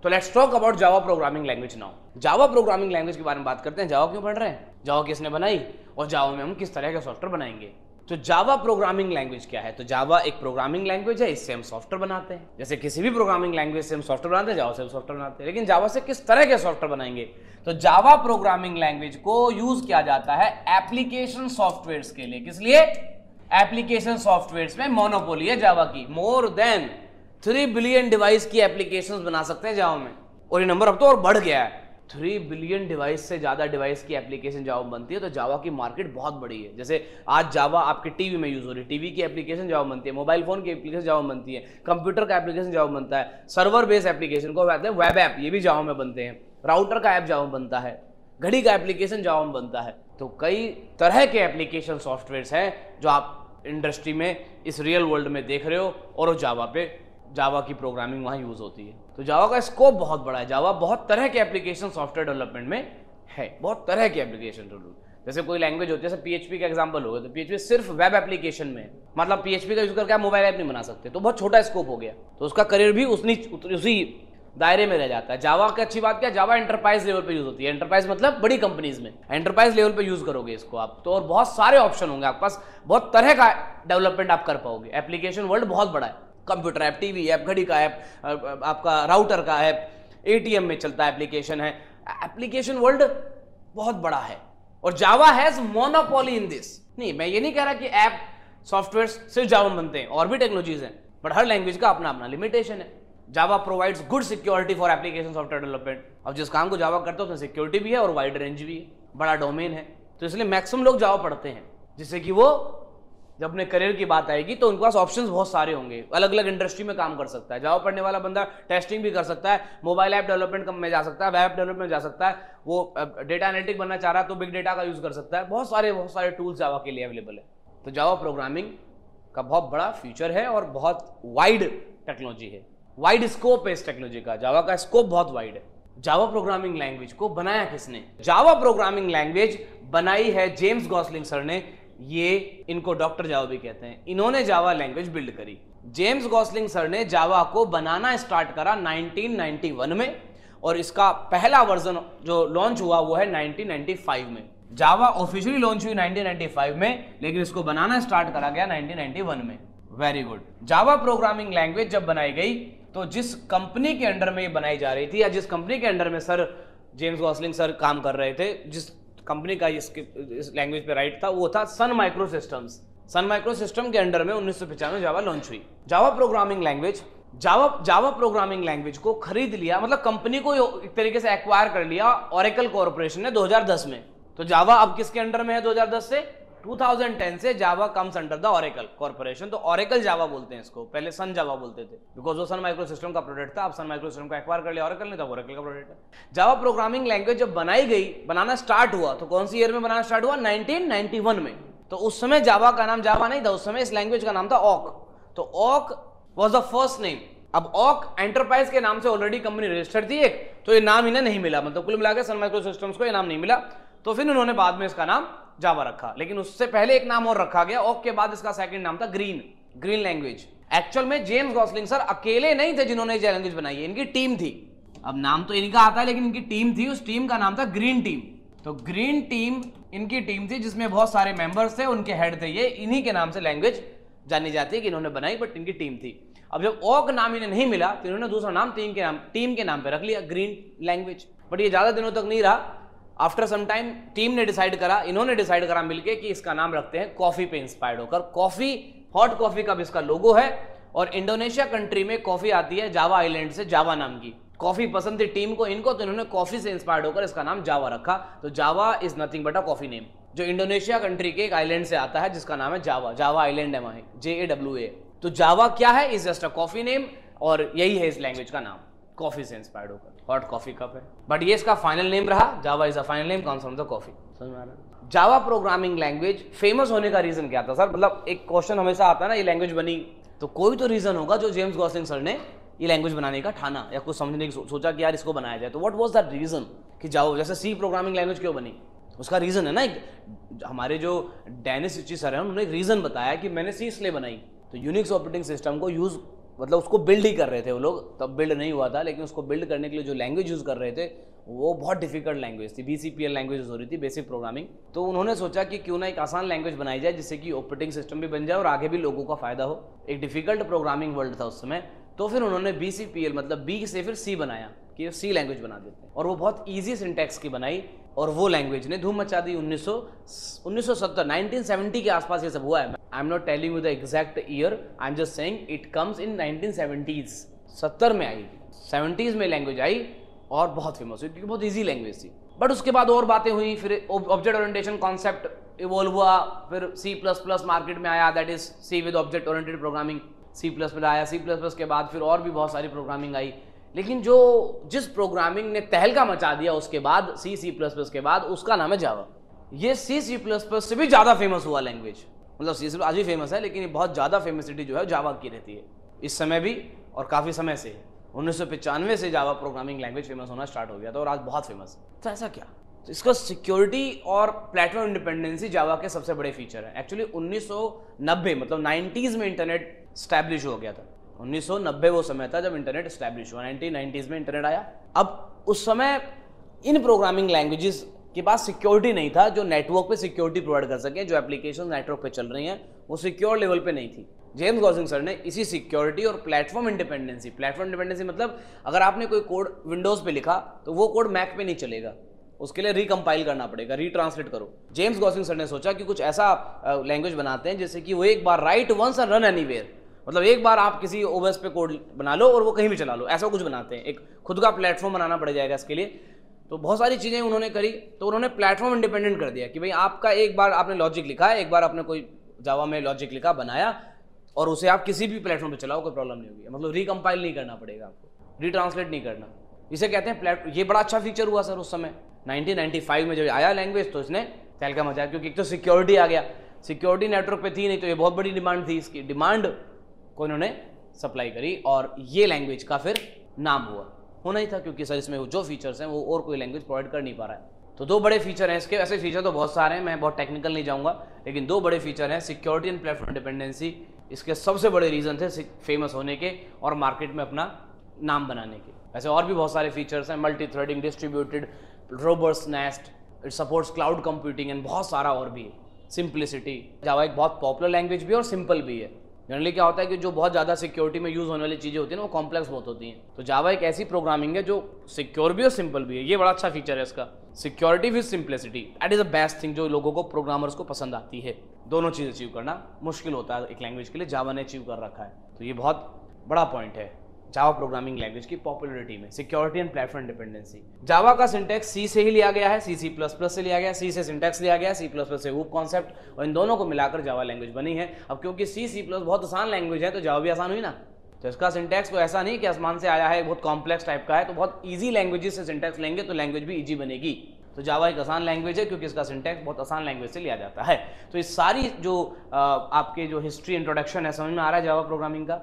तो let's talk about Java programming language now. Java programming language के बारे में बात करते हैं। जावा क्यों पढ़ रहे हैं, जावा किसने बनाई और जावा में हम किस तरह का सॉफ्टवेयर बनाएंगे। तो जावा प्रोग्रामिंग लैंग्वेज क्या है? तो जावा एक प्रोग्रामिंग लैंग्वेज है, इससे हम सॉफ्टवेयर बनाते हैं। जैसे किसी भी प्रोग्रामिंग लैंग्वेज से हम सॉफ्टवेयर बनाते हैं, जावा से हम सॉफ्टवेयर बनाते हैं। लेकिन जावा से किस तरह के सॉफ्टवेयर बनाएंगे? तो जावा प्रोग्रामिंग लैंग्वेज को यूज किया जाता है एप्लीकेशन सॉफ्टवेयर के लिए। किस लिए? एप्लीकेशन सॉफ्टवेयर में मोनोपोली है जावा की। मोर देन 3 बिलियन डिवाइस की एप्लीकेशंस बना सकते हैं जावा में, और ये नंबर अब तो और बढ़ गया है। 3 बिलियन डिवाइस से ज्यादा डिवाइस की एप्लीकेशन जावा में बनती है। तो जावा की मार्केट बहुत बड़ी है। जैसे आज जावा आपके टीवी में यूज हो रही है, टीवी की एप्लीकेशन जावा बनती है, मोबाइल फोन की एप्लीकेशन जावा बनती है, कंप्यूटर का एप्लीकेशन जावा बनता है, सर्वर बेस्ड एप्लीकेशन को कहते हैं वेब ऐप, ये भी जावा में बनते हैं, राउटर का ऐप जावा में बनता है, घड़ी का एप्लीकेशन जावा में बनता है। तो कई तरह के एप्लीकेशन सॉफ्टवेयर हैं जो आप इंडस्ट्री में इस रियल वर्ल्ड में देख रहे हो, और वो जावा की प्रोग्रामिंग वहाँ यूज होती है। तो जावा का स्कोप बहुत बड़ा है। जावा बहुत तरह के एप्लीकेशन सॉफ्टवेयर डेवलपमेंट में है, बहुत तरह के एप्लीकेशन। जैसे कोई लैंग्वेज होती है, जैसे पीएचपी का एग्जांपल हो गया, तो पीएचपी सिर्फ वेब एप्लीकेशन में, मतलब पीएचपी का यूज करके आप मोबाइल ऐप नहीं बना सकते, तो बहुत छोटा स्कोप हो गया। तो उसका करियर भी उसी दायरे में रह जाता है। जावा की अच्छी बात क्या है, जावा एंटरप्राइज लेवल पे यूज होती है। एंटरप्राइज मतलब बड़ी कंपनीज में, एंटरप्राइज लेवल पे यूज करोगे इसको आप तो, और बहुत सारे ऑप्शन होंगे आपके पास, बहुत तरह का डेवलपमेंट आप कर पाओगे। एप्लीकेशन वर्ल्ड बहुत बड़ा है, कंप्यूटर ऐप, टीवी ऐप, घड़ी का ऐप, आपका राउटर का ऐप, एटीएम में चलता है एप्लीकेशन है। एप्लीकेशन वर्ल्ड बहुत बड़ा है, और जावा हैज मोनोपोली इन दिस। नहीं, मैं ये नहीं कह रहा कि ऐप सॉफ्टवेयर सिर्फ जावा में बनते हैं, और भी टेक्नोलॉजीज हैं, बट हर लैंग्वेज का अपना अपना लिमिटेशन है। Java provides good security for application software development. अब जिस काम को जावा करते हो उसमें सिक्योरिटी भी है और वाइड रेंज भी है, बड़ा डोमेन है। तो इसलिए मैक्सिमम लोग जावा पढ़ते हैं, जिससे कि वो जब अपने करियर की बात आएगी तो उनके पास ऑप्शंस बहुत सारे होंगे, अलग अलग इंडस्ट्री में काम कर सकता है। जावा पढ़ने वाला बंदा टेस्टिंग भी कर सकता है, मोबाइल ऐप डेवलपमेंट में जा सकता है, वेब डेवलपमेंट में जा सकता है, वो डेटा एनालिटिक बनना चाह रहा है तो बिग डेटा का यूज कर सकता है। बहुत सारे टूल्स जावा के लिए अवेलेबल है। तो जावा प्रोग्रामिंग का बहुत बड़ा फ्यूचर है और बहुत वाइड टेक्नोलॉजी है, वाइड स्कोप है इस टेक्नोलॉजी का। जावा का स्कोप बहुत वाइड है। जावा प्रोग्रामिंग लैंग्वेज को बनाया किसने? जावा प्रोग्रामिंग लैंग्वेज बनाई है जेम्स गॉसलिंग सर ने। ये इनको डॉक्टर जावा भी कहते हैं। इन्होंने जावा लैंग्वेज बिल्ड करी। जेम्स गॉसलिंग सर ने जावा को बनाना स्टार्ट करा 1991 में, और इसका पहला वर्जन जो लॉन्च हुआ वो है 1995 में। जावा ऑफिशियली लॉन्च हुई 1995 में, लेकिन इसको बनाना स्टार्ट करा गया 1991 में। Very good. Java programming language जब बनाई गई तो जिस कंपनी के अंडर में ये बनाई जा रही थी, या जिस कंपनी के अंडर में सर जेम्स गॉसलिंग सर काम कर रहे थे, जिस कंपनी का इस लैंग्वेज पे राइट था, वो था Sun micro systems. Sun micro system के अंडर में 1995 में जावा लॉन्च हुई। जावा प्रोग्रामिंग लैंग्वेज को खरीद लिया, मतलब कंपनी को एक तरीके से एक्वायर कर लिया ओरेकल कॉर्पोरेशन ने 2010 में। तो जावा अब किसके अंडर में है 2010 से? 2010 से Java comes under the Oracle Corporation. तो ओरेकल जावा बोलते हैं इसको, पहले सन जावा बोलते थे, बिकॉज वो सन माइक्रो सिस्टम का प्रोडक्ट था। अब सन माइक्रो सिस्टम को एक्वायर कर लिया ओरेकल ने, तब ओरेकल का प्रोडक्ट है। जावा प्रोग्रामिंग लैंग्वेज जब बनाई गई, बनाना स्टार्ट हुआ, तो कौन सी ईयर में बनाना स्टार्ट हुआ? 1991 में। तो उस समय जावा का नाम जावा नहीं था, उस समय इस लैंग्वेज का नाम था ओक। तो oak was the first name. अब ओक एंटरप्राइज के नाम से ऑलरेडी कंपनी रजिस्टर्ड थी एक, तो ये नाम इन्हें नहीं मिला, मतलब कुल मिलाकर सन माइक्रो सिस्टम्स को ये नाम नहीं मिला। तो फिर उन्होंने बाद में इसका नाम जावा रखा, लेकिन उससे पहले एक नाम और रखा गया। ओक के बाद इसका सेकंड नाम था ग्रीन लैंग्वेज। एक्चुअल में जेम्स गॉसलिंग सर अकेले नहीं थे जिन्होंने ये लैंग्वेज बनाई है, इनकी टीम थी। अब नाम तो इनका आता है, लेकिन इनकी टीम थी, उस टीम का नाम था ग्रीन टीम। तो ग्रीन टीम इनकी टीम थी, जिसमें बहुत सारे मेंबर्स थे, उनके हेड थे ये। इन्हीं के नाम से लैंग्वेज जानी जाती है कि इन्होंने बनाई, बट इनकी टीम थी। अब जब ओक नाम इन्हें नहीं मिला तो इन्होंने दूसरा नाम टीम के नाम पे रख लिया, ग्रीन लैंग्वेज। बट ये ज्यादा दिनों तक नहीं रहा। आफ्टर सम टाइम टीम ने डिसाइड करा, इन्होंने डिसाइड करा मिलके कि इसका नाम रखते हैं कॉफी पे इंस्पायर्ड होकर। कॉफी, हॉट कॉफी का भी इसका लोगो है, और इंडोनेशिया कंट्री में कॉफी आती है जावा आइलैंड से, जावा नाम की। कॉफी पसंद थी टीम को, इनको, तो इन्होंने कॉफी से इंस्पायर्ड होकर इसका नाम जावा रखा। तो Java is nothing but a coffee name, जो इंडोनेशिया कंट्री के एक आइलैंड से आता है, जिसका नाम है जावा। जावा आइलैंड है वहां, JAWA। तो जावा क्या है? Is just a coffee name, और यही है इस लैंग्वेज का नाम, कॉफी से इंस्पायर्ड होकर। हॉट कॉफी कप है, बट ये इसका फाइनल नेम रहा। Java is a final name, comes from the coffee. समझ में आ रहा? जावा प्रोग्रामिंग लैंग्वेज फेमस होने का रीजन क्या था सर? मतलब एक क्वेश्चन हमेशा आता है ना, ये लैंग्वेज बनी तो कोई तो रीजन होगा जो जेम्स गॉसलिंग सर ने ये लैंग्वेज बनाने का ठाना, या कुछ समझने की सोचा कि यार इसको बनाया जाए। तो व्हाट वाज द रीजन कि जावा, जैसे सी प्रोग्रामिंग लैंग्वेज क्यों बनी? उसका रीजन है ना, हमारे जो डेनिस रिची सर है उन्होंने एक रीजन बताया कि मैंने सी इसलिए बनाई। तो यूनिक्स ऑपरेटिंग सिस्टम को यूज मतलब उसको बिल्ड ही कर रहे थे वो लोग, तब बिल्ड नहीं हुआ था, लेकिन उसको बिल्ड करने के लिए जो लैंग्वेज यूज़ कर रहे थे वो बहुत डिफिकल्ट लैंग्वेज थी, BCPL लैंग्वेज हो रही थी, बेसिक प्रोग्रामिंग। तो उन्होंने सोचा कि क्यों ना एक आसान लैंग्वेज बनाई जाए जिससे कि ऑपरेटिंग सिस्टम भी बन जाए और आगे भी लोगों का फायदा हो। एक डिफिकल्ट प्रोग्रामिंग वर्ल्ड था उस समय, तो फिर उन्होंने BCPL मतलब बी से फिर सी बनाया कि सी लैंग्वेज बना देते हैं, और वो बहुत ईजी सिंटैक्स की बनाई और वो लैंग्वेज ने धूम मचा दी। 1970 1970 के आसपास ये सब हुआ है। I am not telling you the exact year, I am just saying it comes in 1970s। 70 में आई, 70s में लैंग्वेज आई और बहुत फेमस हुई क्योंकि बहुत ईजी लैंग्वेज थी। बट उसके बाद और बातें हुई, फिर ऑब्जेक्ट ओरिएंटेशन कॉन्सेप्ट इवॉल्व हुआ, फिर C++ मार्केट में आया, that is C with object oriented programming, C++ आया। C++ के बाद फिर और भी बहुत सारी प्रोग्रामिंग आई, लेकिन जिस प्रोग्रामिंग ने तहलका मचा दिया उसके बाद C++ के बाद, उसका नाम है जावा। ये C++ से भी ज़्यादा फेमस हुआ लैंग्वेज, मतलब C आज भी फेमस है, लेकिन ये बहुत ज़्यादा फेमसिटी जो है जावा की रहती है इस समय भी और काफ़ी समय से। 1995 से जावा प्रोग्रामिंग लैंग्वेज फेमस होना स्टार्ट हो गया था और आज बहुत फेमस है। तो ऐसा क्या? तो इसका सिक्योरिटी और प्लेटफॉर्म इंडिपेंडेंसी जावा के सबसे बड़े फीचर है। एक्चुअली 1990 मतलब 90s में इंटरनेट स्टैब्लिश हो गया था। 1990 वो समय था जब इंटरनेट स्टैब्लिश हुआ, 1990s में इंटरनेट आया। अब उस समय इन प्रोग्रामिंग लैंग्वेजेस के पास सिक्योरिटी नहीं था जो नेटवर्क पे सिक्योरिटी प्रोवाइड कर सके। जो एप्लीकेशन नेटवर्क पे चल रही हैं वो सिक्योर लेवल पे नहीं थी। जेम्स गॉसिंग सर ने इसी सिक्योरिटी और प्लेटफॉर्म इंडिपेंडेंसी मतलब अगर आपने कोई कोड विंडोज पे लिखा तो वो कोड मैक पे नहीं चलेगा, उसके लिए रिकम्पाइल करना पड़ेगा, रीट्रांसलेट करो। जेम्स गॉसिंग सर ने सोचा कि कुछ ऐसा लैंग्वेज बनाते हैं जैसे कि वो एक बार write once and run anywhere, मतलब एक बार आप किसी ओएस पे कोड बना लो और वो कहीं भी चला लो, ऐसा कुछ बनाते हैं। एक खुद का प्लेटफॉर्म बनाना पड़ जाएगा इसके लिए। तो बहुत सारी चीज़ें उन्होंने करी, तो उन्होंने प्लेटफॉर्म इंडिपेंडेंट कर दिया कि भाई आपका एक बार आपने लॉजिक लिखा है, एक बार आपने कोई जावा में लॉजिक लिखा, बनाया, और उसे आप किसी भी प्लेटफॉर्म पे चलाओ, कोई प्रॉब्लम नहीं होगी। मतलब रिकम्पाइल नहीं करना पड़ेगा आपको, रीट्रांसलेट नहीं करना। इसे कहते हैं ये बड़ा अच्छा फीचर हुआ सर उस समय 1995 में जब आया लैंग्वेज, तो इसने तहलका मचाया क्योंकि एक तो सिक्योरिटी आ गया। सिक्योरिटी नेटवर्क पे थी नहीं, तो ये बहुत बड़ी डिमांड थी, इसकी डिमांड को इन्होंने सप्लाई करी और ये लैंग्वेज का फिर नाम होना ही था, क्योंकि सर इसमें जो फीचर्स हैं वो और कोई लैंग्वेज प्रोवाइड कर नहीं पा रहा है। तो दो बड़े फीचर हैं इसके। ऐसे फीचर तो बहुत सारे हैं, मैं बहुत टेक्निकल नहीं जाऊंगा, लेकिन दो बड़े फीचर हैं, सिक्योरिटी एंड प्लेटफॉर्म डिपेंडेंसी। इसके सबसे बड़े रीजन थे फेमस होने के और मार्केट में अपना नाम बनाने के। ऐसे और भी बहुत सारे फीचर्स हैं, multi threading, distributed, robust nest, it supports cloud computing and बहुत सारा और भी। सिंप्लिसिटी, जावा एक बहुत पॉपुलर लैंग्वेज भी है और सिंपल भी है। जनरली क्या होता है कि जो बहुत ज़्यादा सिक्योरिटी में यूज़ होने वाली चीज़ें होती हैं ना, वो कॉम्प्लेक्स बहुत होती हैं। तो जावा एक ऐसी प्रोग्रामिंग है जो सिक्योर भी और सिंपल भी है। ये बड़ा अच्छा फीचर है इसका, security with simplicity. That is the best thing जो लोगों को, प्रोग्रामर्स को पसंद आती है। दोनों चीज़ अचीव करना मुश्किल होता है एक लैंग्वेज के लिए, जावा ने अचीव कर रखा है। तो ये बहुत बड़ा पॉइंट है जावा प्रोग्रामिंग लैंग्वेज की पॉपुलरिटी में, सिक्योरिटी एंड प्लेटफॉर्म इंडिपेंडेंसी। जावा का सिंटैक्स सी से ही लिया गया है, C++ से लिया गया, सी से सिंटैक्स लिया गया, C++ से हूप कॉन्सेप्ट, और इन दोनों को मिलाकर जावा लैंग्वेज बनी है। अब क्योंकि C++ बहुत आसान लैंग्वेज है तो जावा भी आसान हुई ना। तो इसका सिंटैक्स कोई ऐसा नहीं कि आसमान से आया है, बहुत कॉम्प्लेक्स टाइप का है। तो बहुत ईजी लैंग्वेजेस से सिंटैक्स लेंगे तो लैंग्वेज भी ईजी बनेगी। तो जावा एक आसान लैंग्वेज है क्योंकि इसका सिंटैक्स बहुत आसान लैंग्वेज से लिया जाता है। तो इस सारी जो आपके जो हिस्ट्री इंट्रोडक्शन है, समझ में आ रहा है जावा प्रोग्रामिंग का?